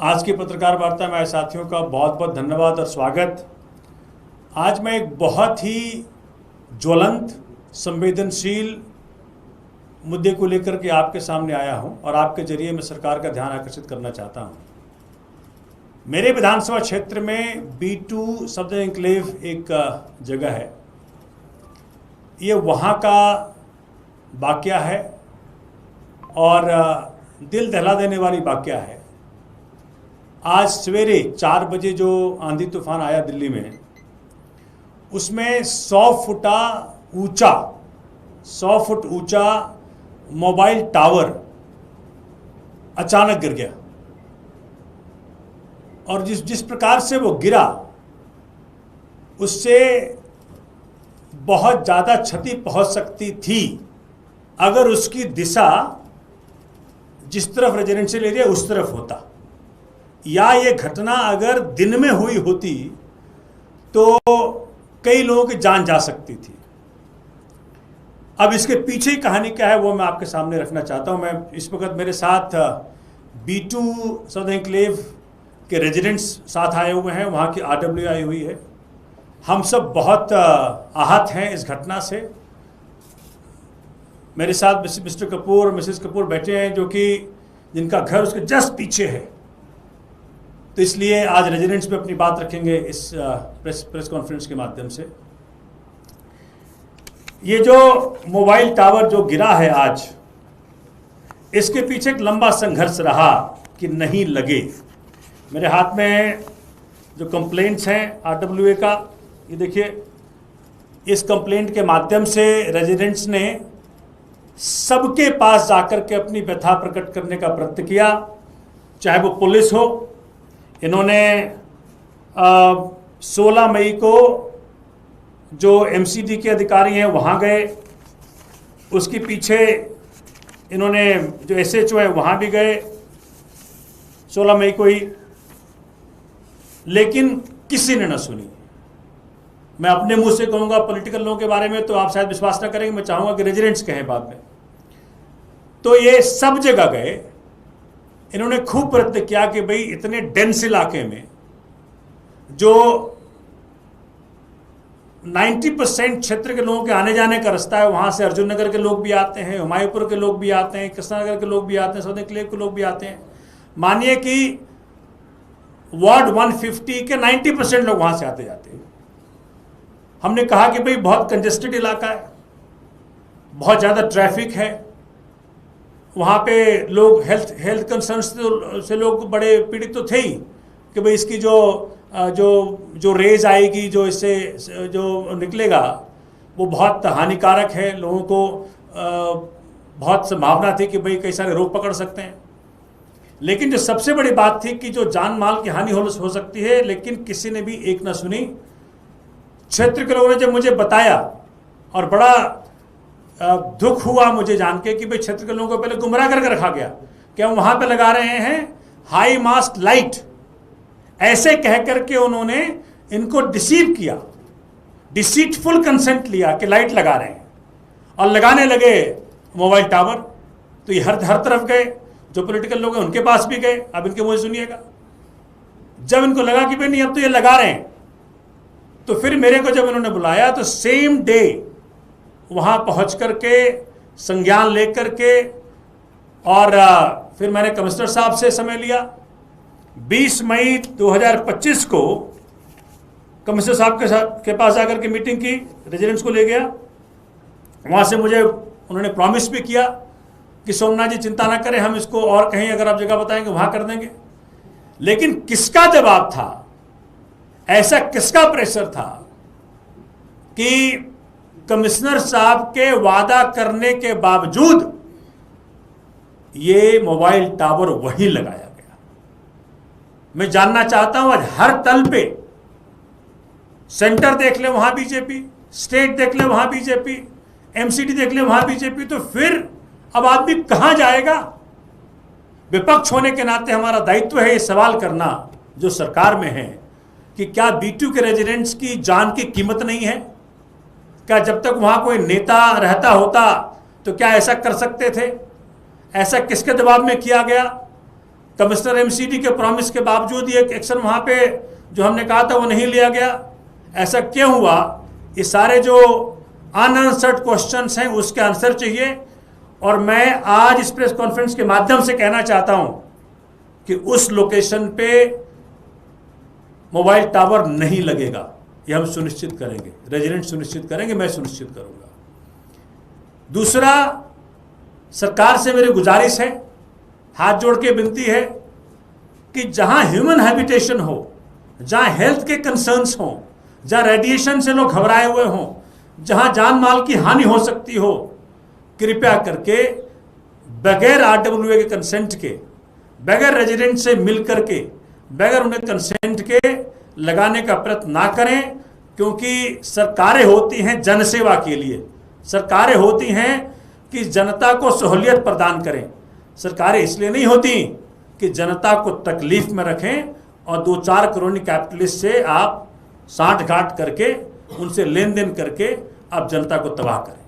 आज की पत्रकार वार्ता में आए साथियों का बहुत बहुत धन्यवाद और स्वागत। आज मैं एक बहुत ही ज्वलंत, संवेदनशील मुद्दे को लेकर के आपके सामने आया हूं और आपके जरिए मैं सरकार का ध्यान आकर्षित करना चाहता हूं। मेरे विधानसभा क्षेत्र में B2 सदर्न एन्क्लेव एक जगह है। ये वहां का वाकया है और दिल दहला देने वाली वाकया है। आज सवेरे 4 बजे जो आंधी तूफान आया दिल्ली में, उसमें 100 फुट ऊंचा मोबाइल टावर अचानक गिर गया और जिस प्रकार से वो गिरा उससे बहुत ज़्यादा क्षति पहुंच सकती थी अगर उसकी दिशा जिस तरफ रेजिडेंशियल एरिया उस तरफ होता, या ये घटना अगर दिन में हुई होती तो कई लोगों की जान जा सकती थी। अब इसके पीछे की कहानी क्या है वो मैं आपके सामने रखना चाहता हूं। मैं इस वक्त मेरे साथ B2 सदर्न एन्क्लेव के रेजिडेंट्स साथ आए हुए हैं, वहाँ की RW आई हुई है। हम सब बहुत आहत हैं इस घटना से। मेरे साथ मिस्टर कपूर और मिसेस कपूर बैठे हैं जो कि जिनका घर उसके जस्ट पीछे है, तो इसलिए आज रेजिडेंट्स पे अपनी बात रखेंगे इस प्रेस कॉन्फ्रेंस के माध्यम से। ये जो मोबाइल टावर जो गिरा है आज, इसके पीछे एक लंबा संघर्ष रहा कि नहीं लगे। मेरे हाथ में जो कंप्लेंट्स हैं RWA का, ये देखिए, इस कंप्लेंट के माध्यम से रेजिडेंट्स ने सबके पास जाकर के अपनी व्यथा प्रकट करने का प्रयत्न किया, चाहे वो पुलिस हो। इन्होंने 16 मई को जो MCD के अधिकारी हैं वहाँ गए, उसके पीछे इन्होंने जो SHO है वहाँ भी गए 16 मई को ही, लेकिन किसी ने न सुनी। मैं अपने मुंह से कहूँगा पॉलिटिकल लोगों के बारे में तो आप शायद विश्वास न करेंगे, मैं चाहूँगा कि रेजिडेंट्स कहें बाद में। तो ये सब जगह गए, इन्होंने खूब प्रयत्न किया कि भाई इतने डेंस इलाके में जो 90% क्षेत्र के लोगों के आने जाने का रास्ता है, वहाँ से अर्जुन नगर के लोग भी आते हैं, हुमायूंपुर के लोग भी आते हैं, कृष्णानगर के लोग भी आते हैं, सदर्न एन्क्लेव के लोग भी आते हैं। मानिए कि वार्ड 150 के 90% लोग वहाँ से आते जाते हैं। हमने कहा कि भाई बहुत कंजेस्टेड इलाका है, बहुत ज़्यादा ट्रैफिक है, वहाँ पे लोग हेल्थ कंसर्न्स से लोग बड़े पीड़ित तो थे ही कि भाई इसकी जो रेज आएगी, जो इससे जो निकलेगा वो बहुत हानिकारक है। लोगों को बहुत संभावना थी कि भाई कई सारे रोग पकड़ सकते हैं। लेकिन जो सबसे बड़ी बात थी कि जो जान माल की हानि हो सकती है, लेकिन किसी ने भी एक न सुनी। क्षेत्र के लोगों ने जब मुझे बताया, और बड़ा दुख हुआ मुझे जान के कि भाई क्षेत्र के लोगों को पहले गुमराह करके रखा गया कि हम वहां पे लगा रहे हैं हाई मास्ट लाइट, ऐसे कह करके उन्होंने इनको डिसीव किया, डिसीटफुल कंसेंट लिया कि लाइट लगा रहे हैं, और लगाने लगे मोबाइल टावर। तो ये हर तरफ गए, जो पॉलिटिकल लोग हैं उनके पास भी गए। अब इनके मुंह सुनिएगा, जब इनको लगा कि भाई नहीं अब तो ये लगा रहे हैं, तो फिर मेरे को जब इन्होंने बुलाया तो सेम डे वहाँ पहुँच करके संज्ञान लेकर के, और फिर मैंने कमिश्नर साहब से समय लिया। 20 मई 2025 को कमिश्नर साहब के पास जाकर के मीटिंग की, रेजिडेंट्स को ले गया। वहाँ से मुझे उन्होंने प्रॉमिस भी किया कि सोमनाथ जी चिंता ना करें, हम इसको और कहीं अगर आप जगह बताएंगे वहाँ कर देंगे। लेकिन किसका जवाब था, ऐसा किसका प्रेशर था कि कमिश्नर साहब के वादा करने के बावजूद ये मोबाइल टावर वहीं लगाया गया। मैं जानना चाहता हूं, आज हर तल पे, सेंटर देख ले वहां बीजेपी, स्टेट देख ले वहां बीजेपी, MCD देख ले वहां बीजेपी, तो फिर अब आदमी कहां जाएगा? विपक्ष होने के नाते हमारा दायित्व है ये सवाल करना जो सरकार में है कि क्या B2 के रेजिडेंट्स की जान की कीमत नहीं है? क्या जब तक वहाँ कोई नेता रहता होता तो क्या ऐसा कर सकते थे? ऐसा किसके दबाव में किया गया? कमिश्नर एमसीडी के प्रॉमिस के बावजूद ये एक्शन वहाँ पे जो हमने कहा था वो नहीं लिया गया। ऐसा क्यों हुआ? ये सारे जो अनआंसर्ड क्वेश्चंस हैं उसके आंसर चाहिए। और मैं आज इस प्रेस कॉन्फ्रेंस के माध्यम से कहना चाहता हूं कि उस लोकेशन पे मोबाइल टावर नहीं लगेगा, ये हम सुनिश्चित करेंगे, रेजिडेंट सुनिश्चित करेंगे, मैं सुनिश्चित करूंगा। दूसरा, सरकार से मेरी गुजारिश है, हाथ जोड़ के विनती है कि जहां ह्यूमन हैबिटेशन हो, जहां हेल्थ के कंसर्न्स हो, जहां रेडिएशन से लोग घबराए हुए हों, जहां जान माल की हानि हो सकती हो, कृपया करके बगैर आरडब्ल्यूए के कंसेंट के, बगैर रेजिडेंट से मिल करके, बगैर उन्हें कंसेंट के लगाने का प्रयत्न ना करें। क्योंकि सरकारें होती हैं जनसेवा के लिए, सरकारें होती हैं कि जनता को सहूलियत प्रदान करें। सरकारें इसलिए नहीं होती कि जनता को तकलीफ में रखें और 2-4 करोड़ कैपिटलिस्ट से आप साठ गांठ करके, उनसे लेन देन करके आप जनता को तबाह करें।